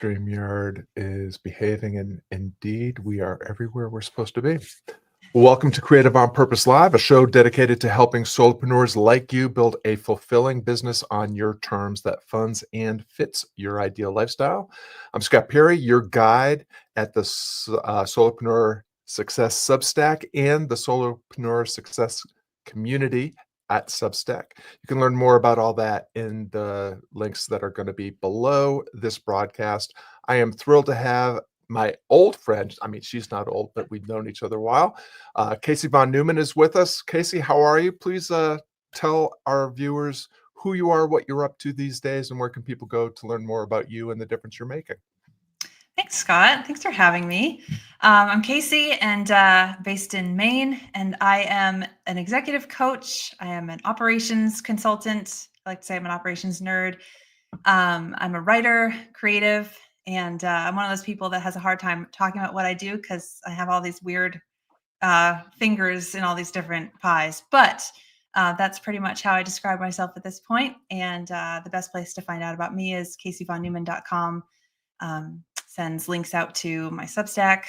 StreamYard is behaving, and indeed, we are everywhere we're supposed to be. Welcome to Creative on Purpose Live, a show dedicated to helping solopreneurs like you build a fulfilling business on your terms that funds and fits your ideal lifestyle. I'm Scott Perry, your guide at the Solopreneur Success Substack and the Solopreneur Success Community at Substack. You can learn more about all that in the links that are going to be below this broadcast. I am thrilled to have my old friend, I mean, she's not old, but we've known each other a while. Casey von Neumann is with us. Casey, how are you? Please tell our viewers who you are, what you're up to these days, and where can people go to learn more about you and the difference you're making. Thanks, Scott. Thanks for having me. I'm Casey and based in Maine, and I am an executive coach. I am an operations consultant. I like to say I'm an operations nerd. I'm a writer, creative, and I'm one of those people that has a hard time talking about what I do because I have all these weird fingers in all these different pies. But that's pretty much how I describe myself at this point. And the best place to find out about me is caseyvonneumann.com. Sends links out to my Substack,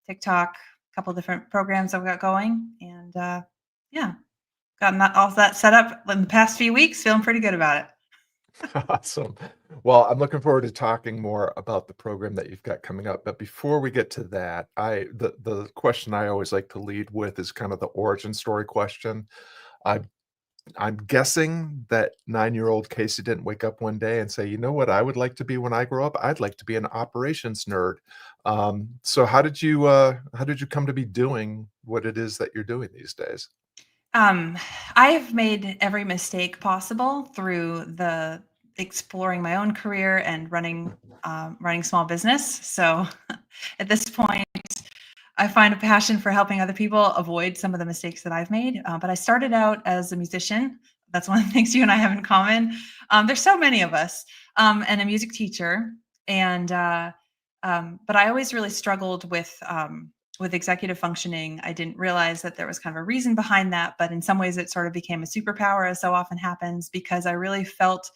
TikTok, a couple of different programs I've got going. And gotten all that set up in the past few weeks, feeling pretty good about it. Awesome. Well, I'm looking forward to talking more about the program that you've got coming up. But before we get to that, the question I always like to lead with is kind of the origin story question. I'm guessing that 9-year-old Casey didn't wake up one day and say, you know what I would like to be when I grow up? I'd like to be an operations nerd. So how did you come to be doing what it is that you're doing these days? I've made every mistake possible through the exploring my own career and running small business. So at this point, I find a passion for helping other people avoid some of the mistakes that I've made. But I started out as a musician. That's one of the things you and I have in common. There's so many of us, and a music teacher. And but I always really struggled with executive functioning. I didn't realize that there was kind of a reason behind that, but in some ways, it sort of became a superpower, as so often happens, because I really felt,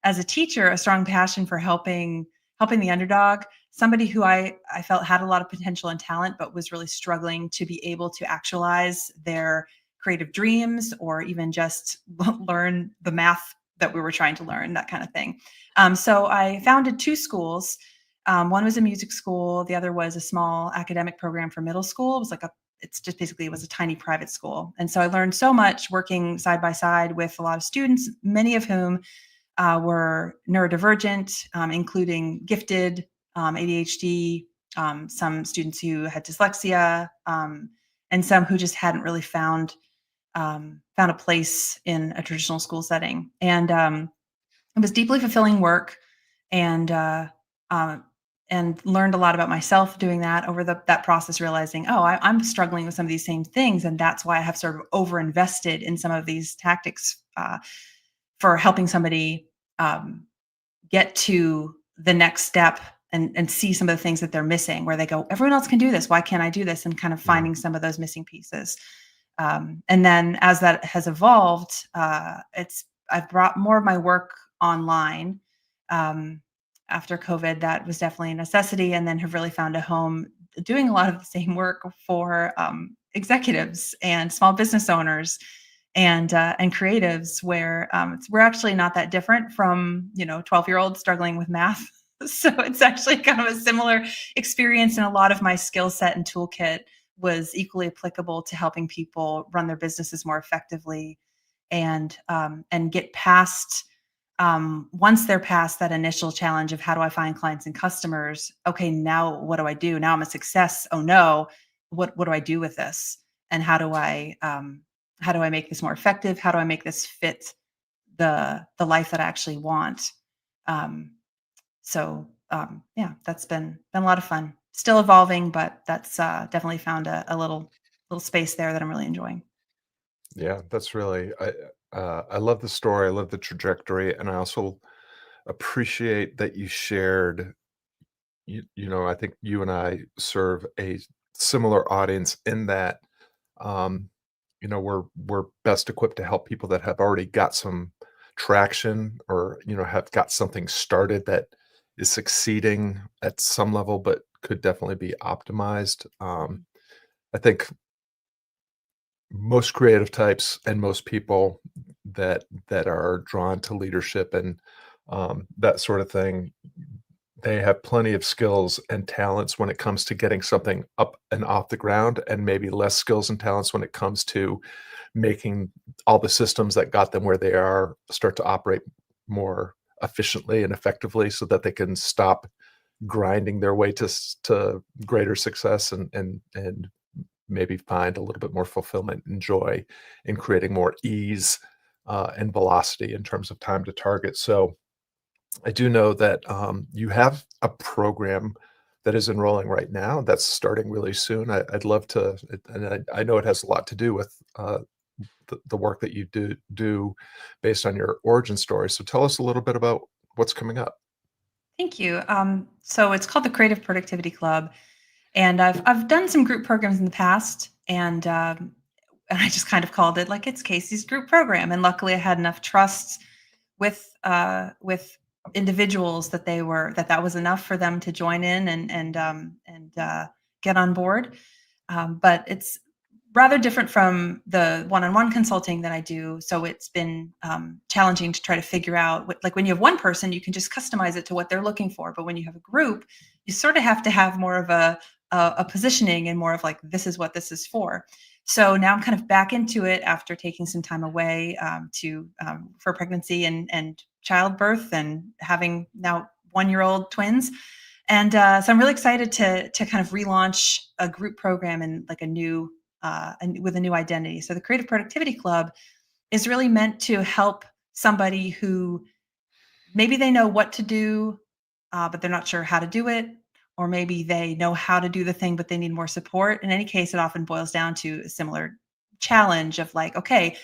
as a teacher, a strong passion for helping the underdog, somebody who I felt had a lot of potential and talent, but was really struggling to be able to actualize their creative dreams or even just learn the math that we were trying to learn, that kind of thing. So I founded 2 schools. One was a music school. The other was a small academic program for middle school. It was a tiny private school. And so I learned so much working side by side with a lot of students, many of whom were neurodivergent, including gifted, ADHD, some students who had dyslexia, and some who just hadn't really found a place in a traditional school setting. And it was deeply fulfilling work, and learned a lot about myself doing that over that process, realizing, I'm struggling with some of these same things, and that's why I have sort of overinvested in some of these tactics for helping somebody get to the next step and see some of the things that they're missing, where they go, everyone else can do this, why can't I do this? And kind of finding some of those missing pieces. And then as that has evolved, I've brought more of my work online. After COVID, that was definitely a necessity, and then have really found a home doing a lot of the same work for executives and small business owners and creatives, where we're actually not that different from 12-year-olds struggling with math. So it's actually kind of a similar experience, and a lot of my skill set and toolkit was equally applicable to helping people run their businesses more effectively and get past. Once they're past that initial challenge of how do I find clients and customers, okay, now what do I do? Now I'm a success. Oh no, what do I do with this? And how do I make this more effective? How do I make this fit the life that I actually want? That's been a lot of fun. Still evolving, but that's definitely found a little space there that I'm really enjoying. Yeah, that's really I love the story. I love the trajectory, and I also appreciate that you shared. I think you and I serve a similar audience in that, um, we're best equipped to help people that have already got some traction or have got something started that is succeeding at some level, but could definitely be optimized. I think most creative types and most people that are drawn to leadership and that sort of thing, they have plenty of skills and talents when it comes to getting something up and off the ground, and maybe less skills and talents when it comes to making all the systems that got them where they are start to operate more efficiently and effectively so that they can stop grinding their way to greater success and maybe find a little bit more fulfillment and joy in creating more ease and velocity in terms of time to target. So I do know that you have a program that is enrolling right now that's starting really soon. I'd love to, and I know it has a lot to do with the work that you do based on your origin story. So tell us a little bit about what's coming up. Thank you. So it's called the Creative Productivity Club, and I've done some group programs in the past, and I just kind of called it like it's Casey's group program. And luckily, I had enough trust with individuals that that was enough for them to join in and get on board. But it's rather different from the one-on-one consulting that I do. So it's been challenging to try to figure out like when you have one person, you can just customize it to what they're looking for. But when you have a group, you sort of have to have more of a positioning and more of like, this is what this is for. So now I'm kind of back into it after taking some time away for pregnancy and childbirth and having now 1-year-old twins. And so I'm really excited to kind of relaunch a group program and like and with a new identity. So the Creative Productivity Club is really meant to help somebody who maybe they know what to do, but they're not sure how to do it, or maybe they know how to do the thing, but they need more support. In any case, it often boils down to a similar challenge of like, okay,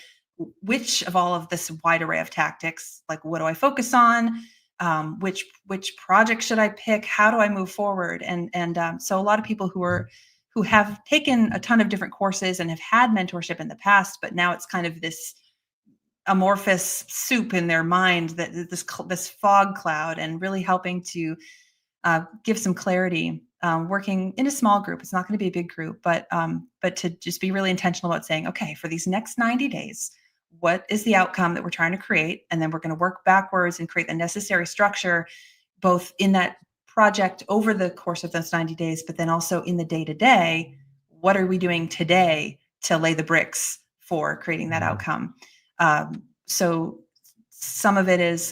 which of all of this wide array of tactics, like what do I focus on? Which project should I pick? How do I move forward? And so a lot of people who have taken a ton of different courses and have had mentorship in the past, but now it's kind of this amorphous soup in their mind, that this fog cloud, and really helping to give some clarity, working in a small group. It's not going to be a big group, but to just be really intentional about saying, okay, for these next 90 days, what is the outcome that we're trying to create? And then we're going to work backwards and create the necessary structure, both in that project over the course of those 90 days, but then also in the day to day, what are we doing today to lay the bricks for creating that outcome? So some of it is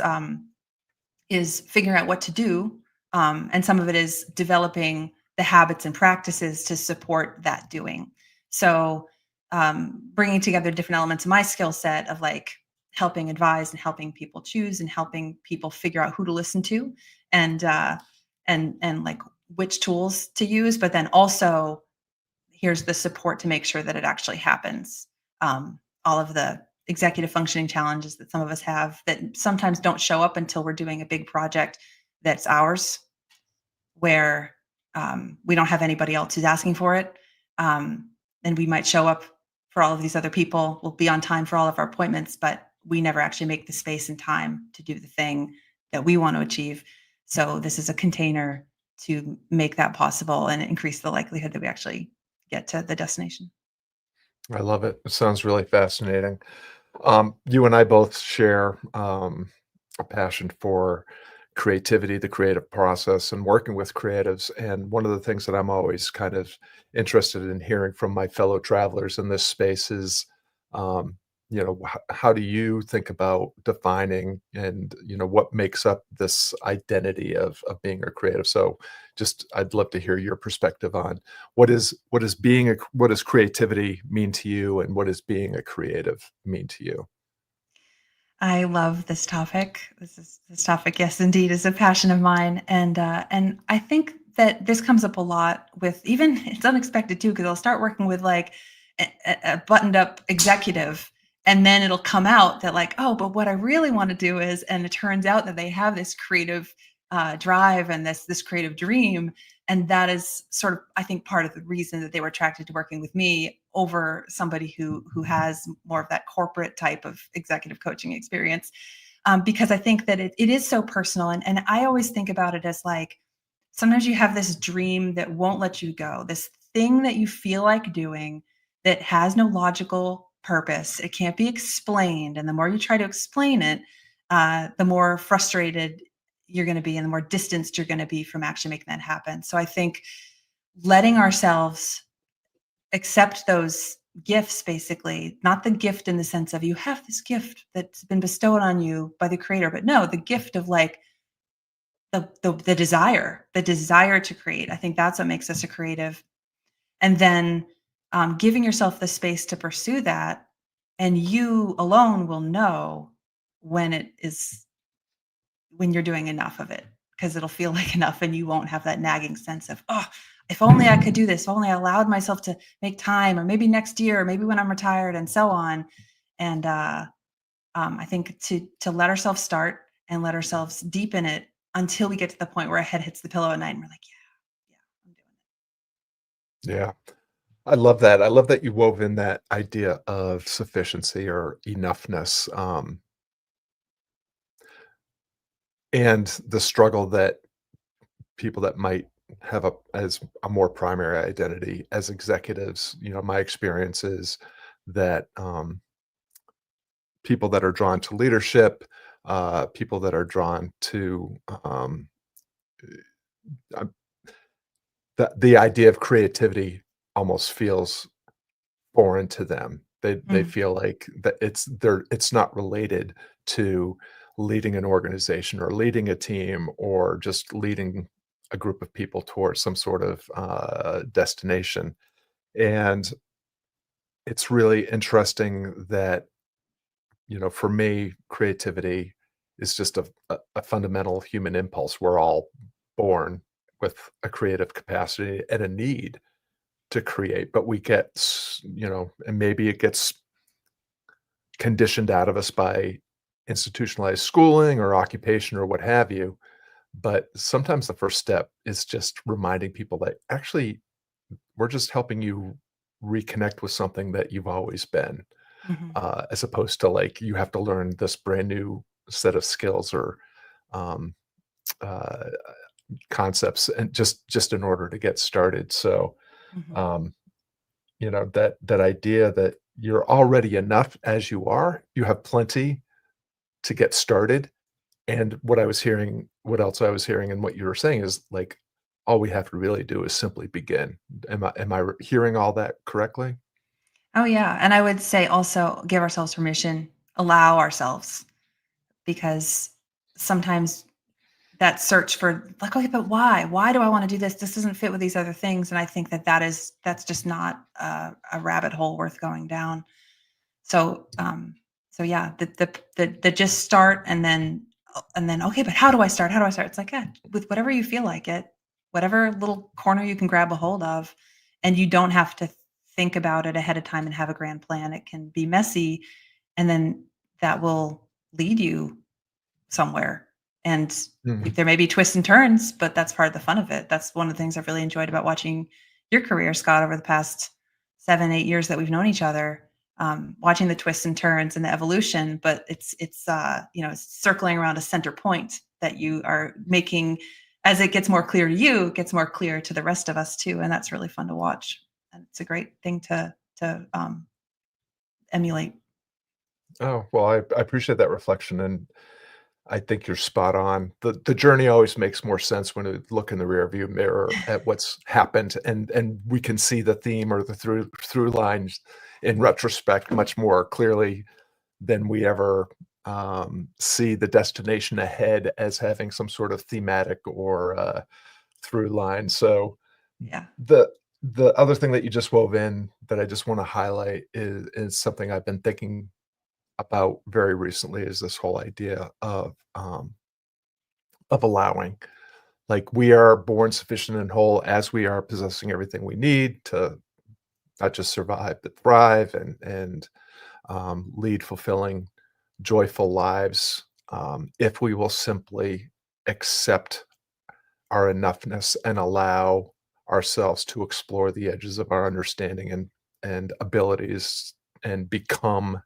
figuring out what to do, and some of it is developing the habits and practices to support that doing. So bringing together different elements of my skill set of like helping advise and helping people choose and helping people figure out who to listen to and and like which tools to use, but then also here's the support to make sure that it actually happens. All of the executive functioning challenges that some of us have that sometimes don't show up until we're doing a big project that's ours, where we don't have anybody else who's asking for it. And we might show up for all of these other people. We'll be on time for all of our appointments, but we never actually make the space and time to do the thing that we want to achieve. So this is a container to make that possible and increase the likelihood that we actually get to the destination. I love it. It sounds really fascinating. You and I both share a passion for creativity, the creative process, and working with creatives. And one of the things that I'm always kind of interested in hearing from my fellow travelers in this space is, um, how do you think about defining and what makes up this identity of being a creative? So, just I'd love to hear your perspective on what does creativity mean to you, and what does being a creative mean to you? I love this topic. This topic, yes, indeed, is a passion of mine, and I think that this comes up a lot with even it's unexpected too because I'll start working with like a buttoned up executive, and then it'll come out that like, oh, but what I really want to do is, and it turns out that they have this creative drive and this creative dream, and that is sort of I think part of the reason that they were attracted to working with me over somebody who has more of that corporate type of executive coaching experience. because I think that it is so personal. And I always think about it as like, sometimes you have this dream that won't let you go, this thing that you feel like doing that has no logical purpose. It can't be explained. And the more you try to explain it, the more frustrated you're going to be and the more distanced you're going to be from actually making that happen. So I think letting ourselves accept those gifts, basically, not the gift in the sense of you have this gift that's been bestowed on you by the creator, but no, the gift of like the desire to create. I think that's what makes us a creative. And then giving yourself the space to pursue that, and you alone will know when it is when you're doing enough of it, because it'll feel like enough and you won't have that nagging sense of, oh, if only I could do this, if only I allowed myself to make time, or maybe next year, or maybe when I'm retired, and so on. And I think to let ourselves start and let ourselves deepen it until we get to the point where our head hits the pillow at night and we're like, yeah, yeah, I'm doing Yeah. I love that. I love that you wove in that idea of sufficiency or enoughness, and the struggle that people that might have a as a more primary identity as executives. My experience is that people that are drawn to leadership, people that are drawn to uh, the idea of creativity almost feels foreign to them. They it. feel like that it's not related to leading an organization or leading a team or just leading a group of people towards some sort of destination. And it's really interesting that, for me, creativity is just a fundamental human impulse. We're all born with a creative capacity and a need to create, but we get, and maybe it gets conditioned out of us by institutionalized schooling or occupation or what have you. But sometimes the first step is just reminding people that actually we're just helping you reconnect with something that you've always been, Mhm. as opposed to like you have to learn this brand new set of skills or um, uh, concepts, and just in order to get started. So Mhm. um, that idea that you're already enough as you are, you have plenty to get started. And what else I was hearing and what you were saying is like, all we have to really do is simply begin. Am I hearing all that correctly? Oh, yeah, and I would say also give ourselves permission, allow ourselves, because sometimes that search for like, "Okay, but why? Why do I wanna do this? This doesn't fit with these other things," and I think that that's just not a rabbit hole worth going down. So, yeah, the just start and then, "Okay, but how do I start? How do I start?" It's like, yeah, with whatever you feel like it, whatever little corner you can grab a hold of, and you don't have to think about it ahead of time and have a grand plan. It can be messy, and then that will lead you somewhere. And Mhm. there may be twists and turns, but that's part of the fun of it. That's one of the things I've really enjoyed about watching your career, Scott, over the past 7, 8 years that we've known each other. Watching the twists and turns and the evolution, but it's circling around a center point that you are making. As it gets more clear to you, it gets more clear to the rest of us too, and that's really fun to watch. And it's a great thing to emulate. Oh, well, I appreciate that reflection, and I think you're spot on. The journey always makes more sense when we look in the rearview mirror at what's happened, and we can see the theme or the through lines in retrospect much more clearly than we ever see the destination ahead as having some sort of thematic or through line. So Yeah. the the other thing that you just wove in that I just want to highlight is something I've been thinking about very recently, is this whole idea of allowing. Like, we are born sufficient and whole as we are, possessing everything we need to not just survive but thrive and lead fulfilling, joyful lives, if we will simply accept our enoughness and allow ourselves to explore the edges of our understanding and abilities and become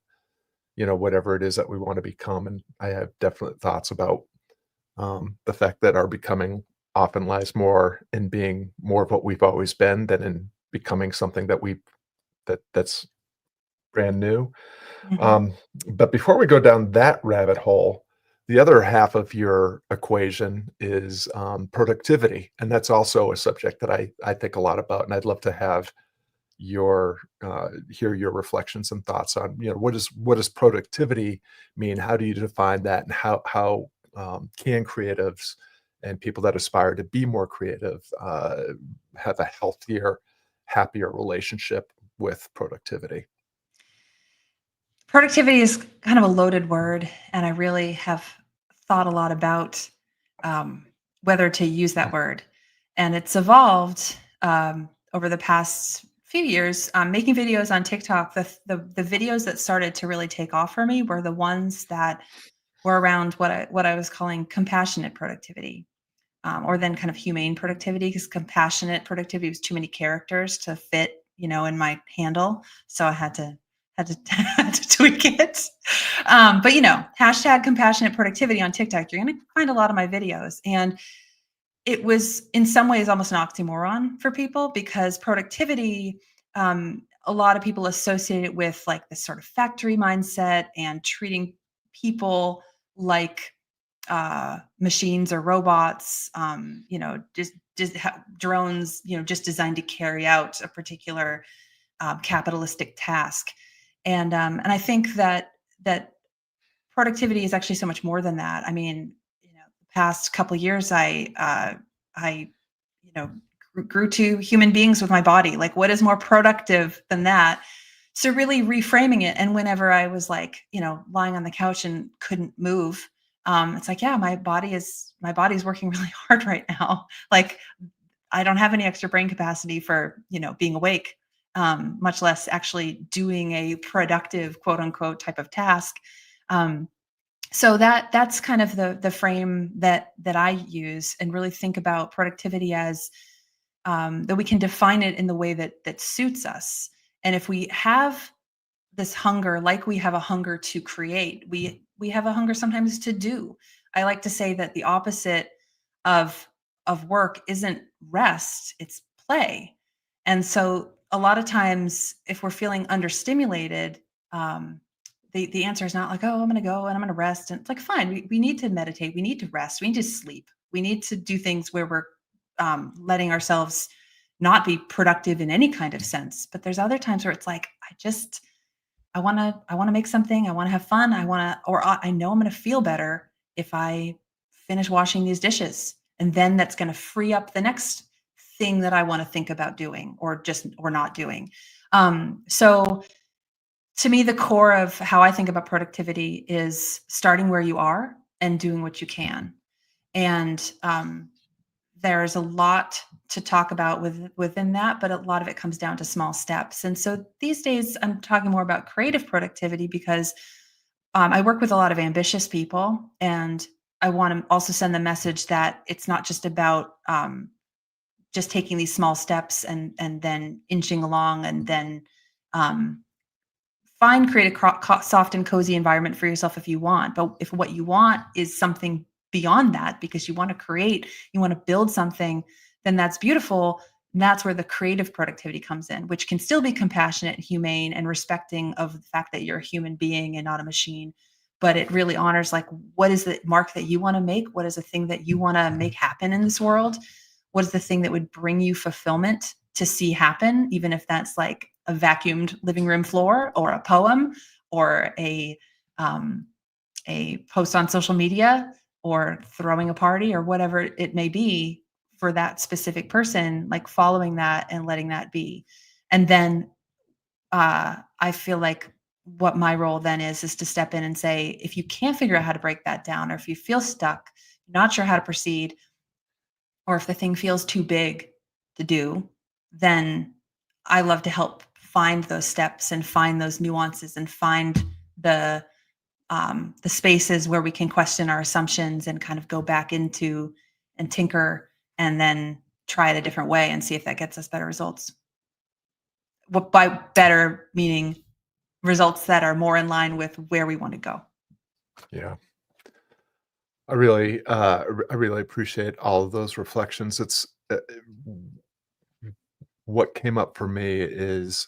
whatever it is that we want to become. And I have definite thoughts about the fact that our becoming often lies more in being more of what we've always been than in becoming something that's brand new. Mhm. Um, but before we go down that rabbit hole, the other half of your equation is productivity, and that's also a subject that I think a lot about, and I'd love to have your hear your reflections and thoughts on what does productivity mean? How do you define that, and how can creatives and people that aspire to be more creative have a healthier, happier relationship with productivity? Productivity is kind of a loaded word, and I really have thought a lot about um, whether to use that word. And it's evolved over the past few years. Making videos on TikTok, the videos that started to really take off for me were the ones that were around what I was calling compassionate productivity, or then kind of humane productivity, because compassionate productivity was too many characters to fit, in my handle. So I had to had to tweak it. But hashtag compassionate productivity on TikTok, you're going to find a lot of my videos. And it was in some ways almost an oxymoron for people, because productivity, a lot of people associate it with like this sort of factory mindset and treating people like machines or robots, just drones, just designed to carry out a particular capitalistic task. And I think that productivity is actually so much more than that. I mean, the past couple of years, I you know grew to human beings with my body. Like, what is more productive than that? So really reframing it, and whenever I was like, lying on the couch and couldn't move, it's like, yeah, my body's working really hard right now. Like, I don't have any extra brain capacity for, being awake, much less actually doing a productive, quote unquote, type of task. Um, so that's kind of the frame that I use, and really think about productivity as, that we can define it in the way that suits us. And if we have this hunger, like we have a hunger to create, we have a hunger sometimes to do. I like to say that the opposite of work isn't rest, it's play. And so a lot of times, if we're feeling understimulated, um, the answer is not like, oh, I'm going to go and I'm going to rest. And it's like, fine, we need to meditate, we need to rest, we need to sleep, we need to do things where we're letting ourselves not be productive in any kind of sense. But there's other times where it's like, I want to make something, I want to have fun, I know I'm going to feel better if I finish washing these dishes. And then that's going to free up the next thing that I want to think about doing, or not doing. So to me, the core of how I think about productivity is starting where you are and doing what you can. And there's a lot to talk about within that, but a lot of it comes down to small steps. And so these days, I'm talking more about creative productivity, because I work with a lot of ambitious people, and I want to also send the message that it's not just about just taking these small steps and then inching along, and then um, create a soft and cozy environment for yourself if you want. But if what you want is something beyond that, because you want to create, you want to build something, then that's beautiful. And that's where the creative productivity comes in, which can still be compassionate, humane, and respecting of the fact that you're a human being and not a machine. But it really honors, like, what is the mark that you want to make? What is the thing that you want to make happen in this world? What is the thing that would bring you fulfillment to see happen, even if that's like a vacuumed living room floor, or a poem, or um, a post on social media, or throwing a party, or whatever it may be for that specific person, like following that and letting that be. And then I feel like what my role then is to step in and say, if you can't figure out how to break that down, or if you feel stuck, not sure how to proceed, or if the thing feels too big to do, then I love to help find those steps and find those nuances and find the the spaces where we can question our assumptions and kind of go back into and tinker, and then try it a different way and see if that gets us better results. What by better meaning results that are more in line with where we want to go. Yeah. I really appreciate all of those reflections. What came up for me is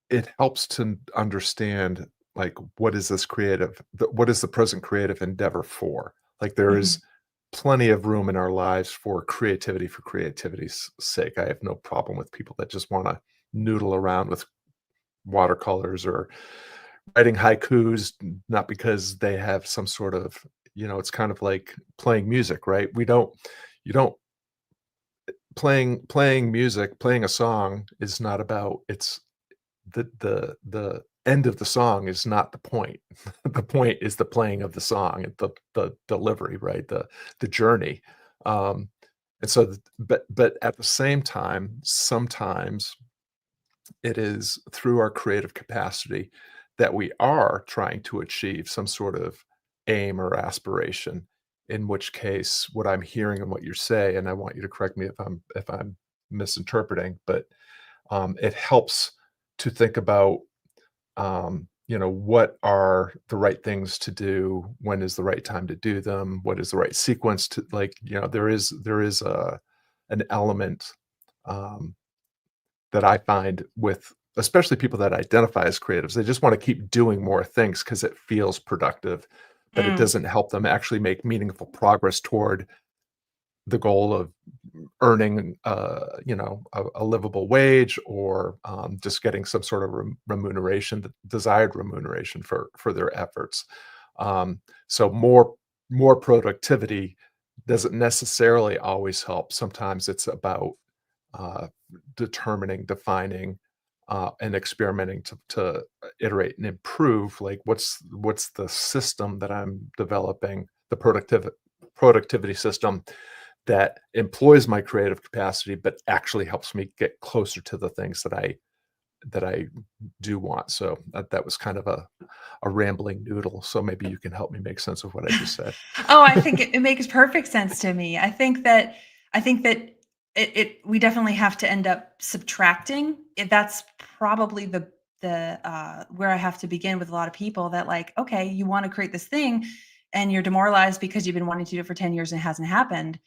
it helps to understand, like, what is the present creative endeavor for? Like, there is Mhm. plenty of room in our lives for creativity's sake. I have no problem with people that just wanna noodle around with watercolors or writing haikus, not because they have some sort of, it's kind of like playing music, right? You don't playing music, playing a song is not about it's the end of the song is not the point. The point is the playing of the song and the delivery, right? The journey. Um, and so, but at the same time, sometimes it is through our creative capacity that we are trying to achieve some sort of aim or aspiration. In which case, what I'm hearing and what you say, and I want you to correct me if I'm misinterpreting, but it helps to think about what are the right things to do? When is the right time to do them? What is the right sequence to, like, there is an element um, that I find with especially people that identify as creatives. They just want to keep doing more things because it feels productive, but it Mm. doesn't help them actually make meaningful progress toward the goal of earning, a livable wage or just getting some sort of remuneration, the desired remuneration for their efforts. So more productivity doesn't necessarily always help. Sometimes it's about uh, defining, and experimenting to iterate and improve. Like, what's the system that I'm developing, the productivity system that employs my creative capacity, but actually helps me get closer to the things that I do want. So that was kind of a rambling noodle. So maybe you can help me make sense of what I just said. Oh, I think it makes perfect sense to me. I think that we definitely have to end up subtracting. That's probably the where I have to begin with a lot of people that, like, okay, you want to create this thing and you're demoralized because you've been wanting to do it for 10 years and it hasn't happened.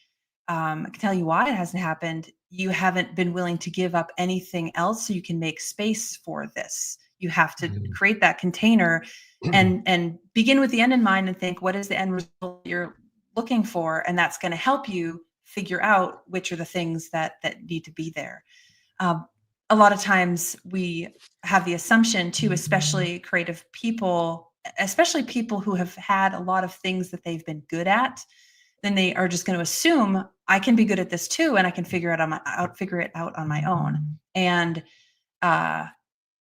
I can tell you why it hasn't happened. You haven't been willing to give up anything else so you can make space for this. You have to Mm. create that container and begin with the end in mind and think, what is the end result you're looking for? And that's going to help you figure out which are the things that need to be there. Um, a lot of times we have the assumption too, especially creative people, especially people who have had a lot of things that they've been good at, then they are just going to assume I can be good at this too, and I can figure it out on my own. And uh,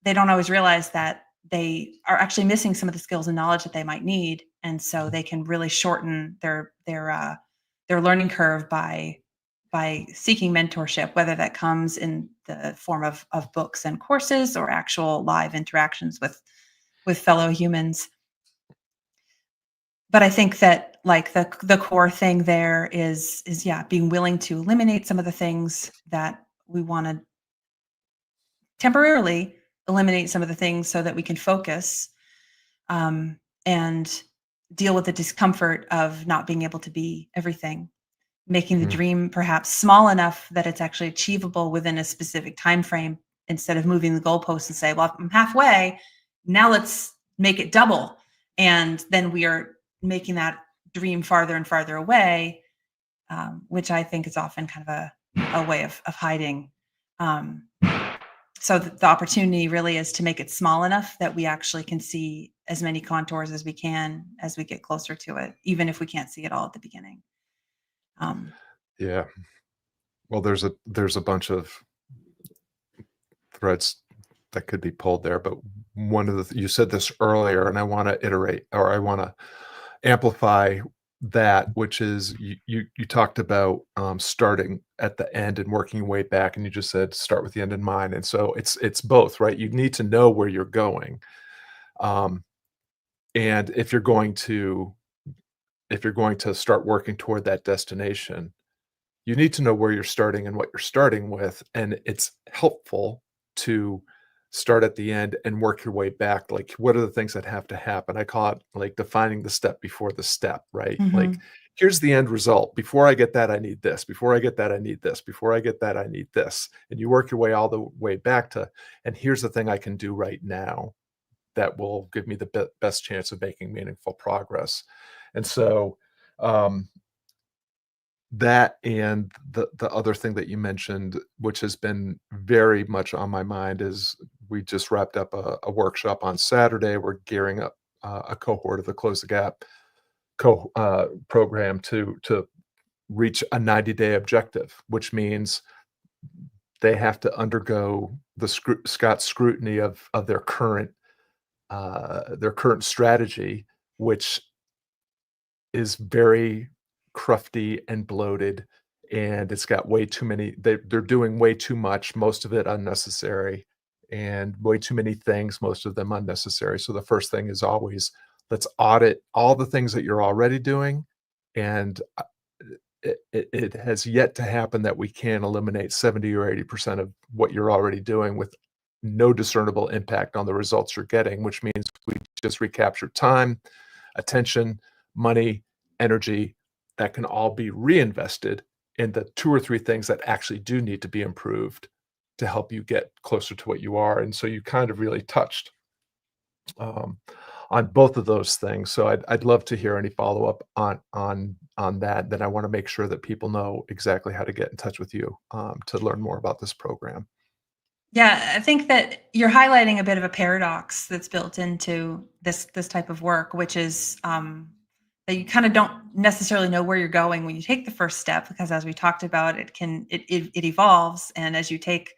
they don't always realize that they are actually missing some of the skills and knowledge that they might need, and so they can really shorten their learning curve by seeking mentorship, whether that comes in the form of books and courses or actual live interactions with fellow humans. But I think that, like, the core thing there is yeah, being willing to eliminate some of the things that we wanna temporarily eliminate some of the things so that we can focus, and deal with the discomfort of not being able to be everything. Making the Mhm. dream perhaps small enough that it's actually achievable within a specific time frame instead of moving the goalposts and say, "Well, I'm halfway, now let's make it double." And then we are making that dream farther and farther away, which I think is often kind of a way of hiding. Um, so the opportunity really is to make it small enough that we actually can see as many contours as we can as we get closer to it, even if we can't see it all at the beginning. Um, Yeah. Well, there's a bunch of threads that could be pulled there, but one of you said this earlier, and I want to iterate, or I want to amplify that, which is you talked about starting at the end and working your way back, and you just said start with the end in mind, and so it's both, right? You need to know where you're going, um, and if you're going to start working toward that destination, you need to know where you're starting and what you're starting with, and it's helpful to start at the end and work your way back. Like, what are the things that have to happen? I call it like defining the step before the step, right? Like, Mhm. here's the end result. Before I get that, I need this. Before I get that, I need this. Before I get that, I need this. And you work your way all the way back to, and here's the thing I can do right now that will give me the best chance of making meaningful progress. And so, um, that and the other thing that you mentioned, which has been very much on my mind, is we just wrapped up a workshop on Saturday. We're gearing up a cohort of the Close the Gap program to reach a 90-day objective, which means they have to undergo the Scott scrutiny of their current strategy, which is very crufty and bloated, and it's got way too many they're doing way too much, most of it unnecessary, and way too many things, most of them unnecessary. So the first thing is always, let's audit all the things that you're already doing, and, it has yet to happen that we can eliminate 70 or 80% of what you're already doing with no discernible impact on the results you're getting, which means we just recapture time, attention, money, energy that can all be reinvested in the 2 or 3 things that actually do need to be improved to help you get closer to what you are. And so you kind of really touched um, on both of those things. So I'd love to hear any follow-up on that. Then I wanna make sure that people know exactly how to get in touch with you, to learn more about this program. Yeah, I think that you're highlighting a bit of a paradox that's built into this type of work, which is that you kind of don't necessarily know where you're going when you take the first step, because as we talked about, it evolves, and as you take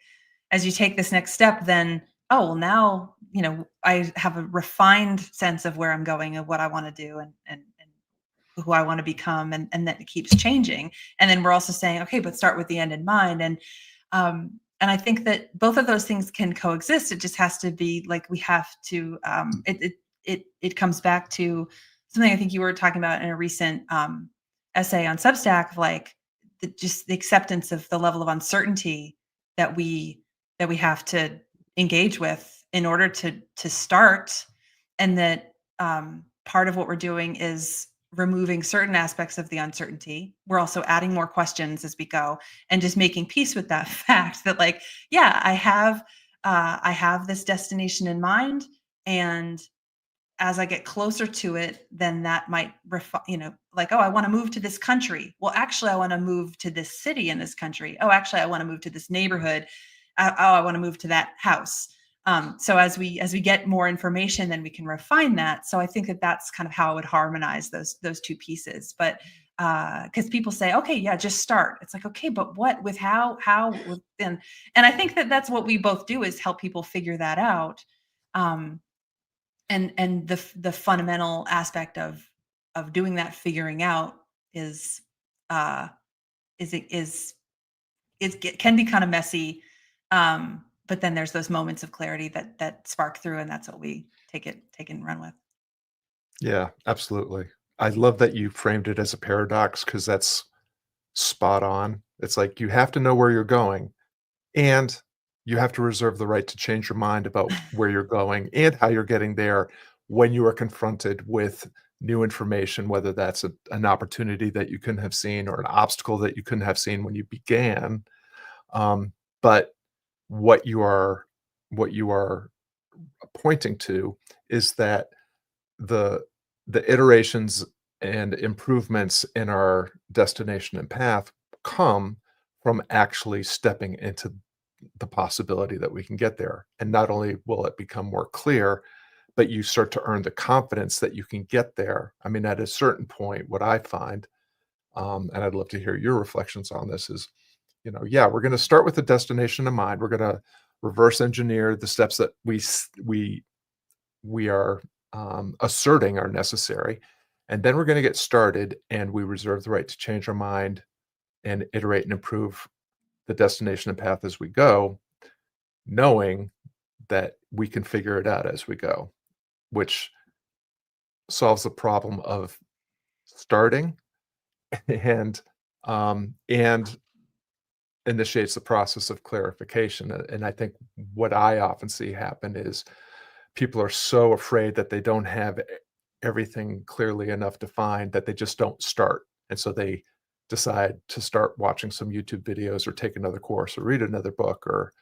this next step, then oh well, now I have a refined sense of where I'm going and what I want to do, and who I want to become, and that it keeps changing. And then we're also saying, okay, but start with the end in mind. And I think that both of those things can coexist. It just has to be like we have to. It comes back to something I think you were talking about in a recent essay on Substack, of like just the acceptance of the level of uncertainty that we that we have to engage with in order to start, and that part of what we're doing is removing certain aspects of the uncertainty. We're also adding more questions as we go, and just making peace with that fact that, like, yeah, I have this destination in mind, and as I get closer to it, then that might like, oh, I want to move to this country. Well, actually, I want to move to this city in this country. Oh, actually, I want to move to this neighborhood. Oh, I want to move to that house. So as we get more information, then we can refine that. So I think that that's kind of how I would harmonize those two pieces. But because people say, okay, yeah, just start. It's like, okay, but what with how with and I think that that's what we both do, is help people figure that out. Um, and the fundamental aspect of doing that figuring out is uh is it is can be kind of messy, but then there's those moments of clarity that spark through, and that's what we take and run with. Yeah, absolutely. I love that you framed it as a paradox because that's spot on. It's like you have to know where you're going, and you have to reserve the right to change your mind about where you're going and how you're getting there when you are confronted with new information, whether that's an opportunity that you couldn't have seen or an obstacle that you couldn't have seen when you began. But what you are what you are pointing to is that the the iterations and improvements in our destination and path come from actually stepping into the possibility that we can get there. And not only will it become more clear, but you start to earn the confidence that you can get there. I mean, at a certain point, what I find, and I'd love to hear your reflections on this, is, yeah, we're going to start with the destination in mind. We're going to reverse engineer the steps that we are asserting are necessary. And then we're going to get started, and we reserve the right to change our mind and iterate and improve the destination and path as we go, knowing that we can figure it out as we go, which solves the problem of starting and initiates the process of clarification. And I think what I often see happen is people are so afraid that they don't have everything clearly enough defined that they just don't start. And so they decide to start watching some YouTube videos or take another course or read another book or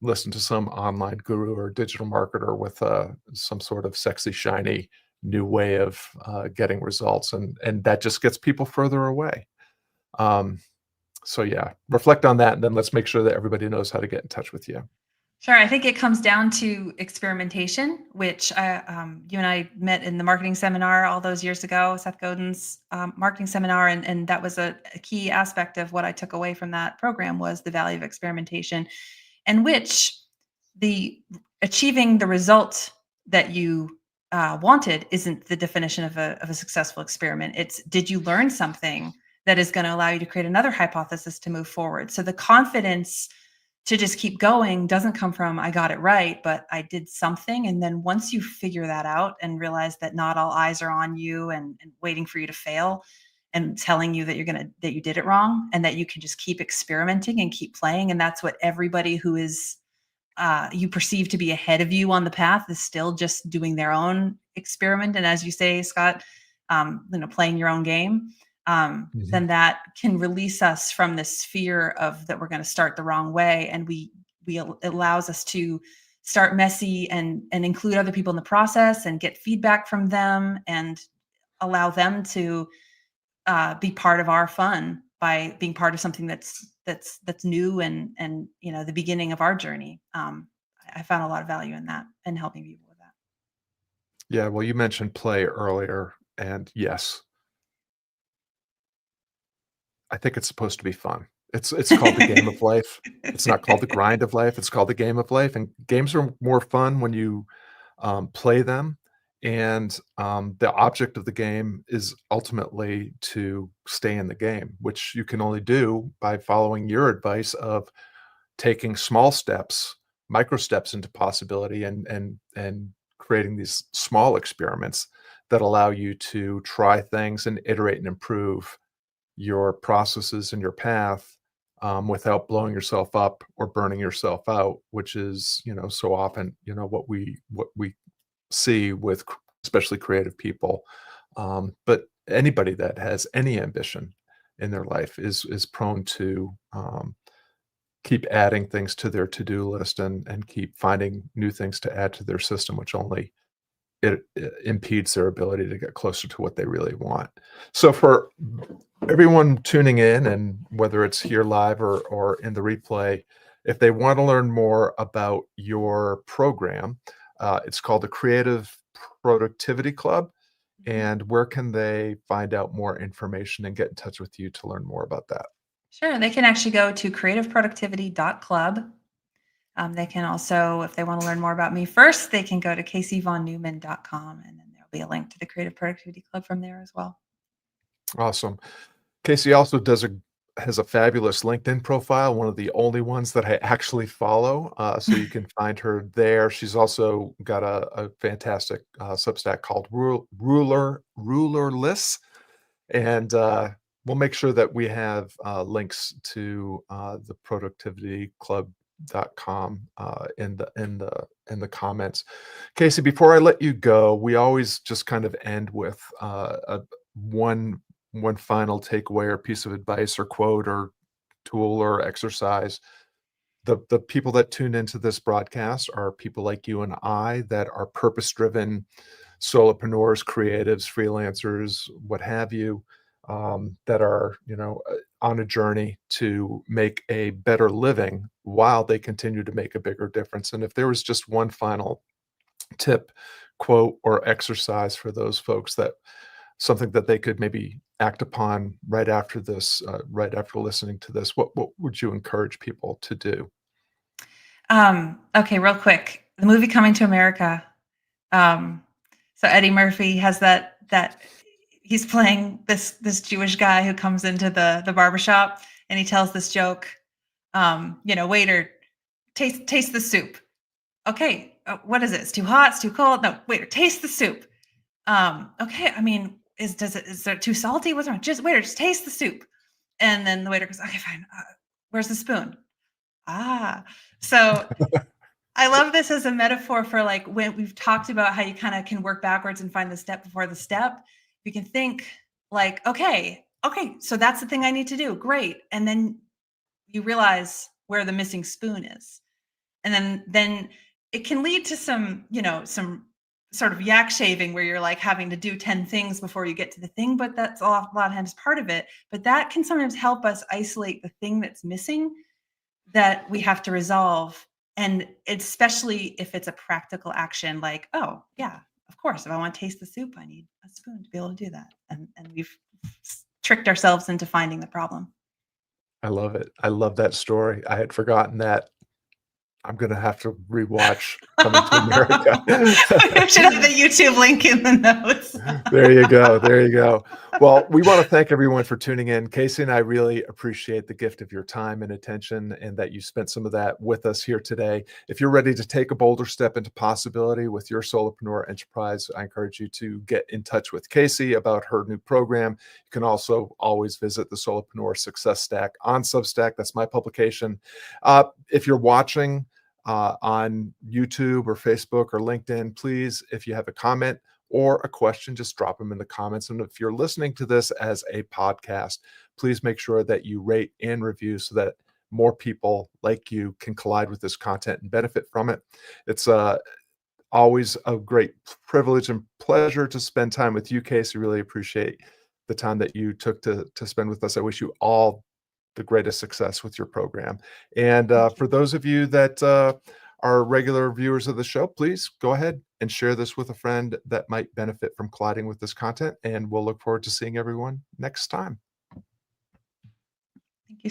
listen to some online guru or digital marketer with some sort of sexy, shiny new way of getting results. And that just gets people further away. Um, so yeah, reflect on that, and then let's make sure that everybody knows how to get in touch with you. Sure. I think it comes down to experimentation, which you and I met in the marketing seminar all those years ago, Seth Godin's marketing seminar, and that was a key aspect of what I took away from that program was the value of experimentation, and which the achieving the result that you wanted isn't the definition of a successful experiment. It's did you learn something that is going to allow you to create another hypothesis to move forward. So the confidence to just keep going doesn't come from I got it right, but I did something. And then once you figure that out and realize that not all eyes are on you and waiting for you to fail and telling you that that you did it wrong and that you can just keep experimenting and keep playing. And that's what everybody who is you perceive to be ahead of you on the path is still just doing their own experiment. And as you say, Scott, playing your own game. Mhm. Then that can release us from this fear of that we're going to start the wrong way, and it allows us to start messy and include other people in the process and get feedback from them and allow them to be part of our fun by being part of something that's new and the beginning of our journey. I found a lot of value in that and helping people with that. Yeah, well, you mentioned play earlier, and yes, I think it's supposed to be fun. It's called the game of life. It's not called the grind of life. It's called the game of life, and games are more fun when you play them. And the object of the game is ultimately to stay in the game, which you can only do by following your advice of taking small steps, micro steps into possibility, and creating these small experiments that allow you to try things and iterate and improve your processes and your path without blowing yourself up or burning yourself out, which is so often what we see with especially creative people. But anybody that has any ambition in their life is prone to keep adding things to their to-do list and keep finding new things to add to their system, which only it impedes their ability to get closer to what they really want. So for everyone tuning in, and whether it's here live or in the replay, if they want to learn more about your program, it's called the Creative Productivity Club. Mhm. And where can they find out more information and get in touch with you to learn more about that? Sure, they can actually go to creativeproductivity.club. They can also, if they want to learn more about me first, they can go to caseyvonneumann.com, and then there'll be a link to the Creative Productivity Club from there as well. Awesome. Casey also has a fabulous LinkedIn profile, one of the only ones that I actually follow. So you can find her there. She's also got a fantastic Substack called Rulerless, and we'll make sure that we have links to the productivityclub.com in the comments. Casey, before I let you go, we always just kind of end with one one final takeaway or piece of advice or quote or tool or exercise. The people that tune into this broadcast are people like you and I that are purpose driven solopreneurs, creatives, freelancers, what have you, that are on a journey to make a better living while they continue to make a bigger difference. And if there was just one final tip, quote, or exercise for those folks, that something that they could maybe act upon right after this, right after listening to this, what would you encourage people to do? Okay, real quick, the movie Coming to America. Um, so Eddie Murphy has that he's playing this Jewish guy who comes into the barbershop and he tells this joke. Waiter, taste the soup. Okay, what is it? It's too hot. It's too cold. No, waiter, taste the soup. Okay, I mean, is it too salty? What's wrong? Just waiter, just taste the soup. And then the waiter goes, okay, fine. Where's the spoon? Ah, so I love this as a metaphor for like when we've talked about how you kind of can work backwards and find the step before the step. You can think like, okay, so that's the thing I need to do. Great. And then you realize where the missing spoon is. And then it can lead to some, some sort of yak shaving where you're like having to do 10 things before you get to the thing, but that's a lot of times part of it. But that can sometimes help us isolate the thing that's missing that we have to resolve. And especially if it's a practical action, like, oh, yeah, of course, if I want to taste the soup, I need a spoon to be able to do that. And we've tricked ourselves into finding the problem. I love it. I love that story. I had forgotten that. I'm gonna have to rewatch Coming to America. We should have the YouTube link in the notes. There you go. There you go. Well, we want to thank everyone for tuning in. Casey and I really appreciate the gift of your time and attention, and that you spent some of that with us here today. If you're ready to take a bolder step into possibility with your solopreneur enterprise, I encourage you to get in touch with Casey about her new program. You can also always visit the Solopreneur Success Stack on Substack. That's my publication. If you're watching on YouTube or Facebook or LinkedIn, please, if you have a comment or a question, just drop them in the comments. And if you're listening to this as a podcast, please make sure that you rate and review so that more people like you can collide with this content and benefit from it. It's always a great privilege and pleasure to spend time with you, Casey. Really appreciate the time that you took to spend with us. I wish you all the greatest success with your program. And for those of you that are regular viewers of the show, please go ahead and share this with a friend that might benefit from colliding with this content. And we'll look forward to seeing everyone next time. Thank you.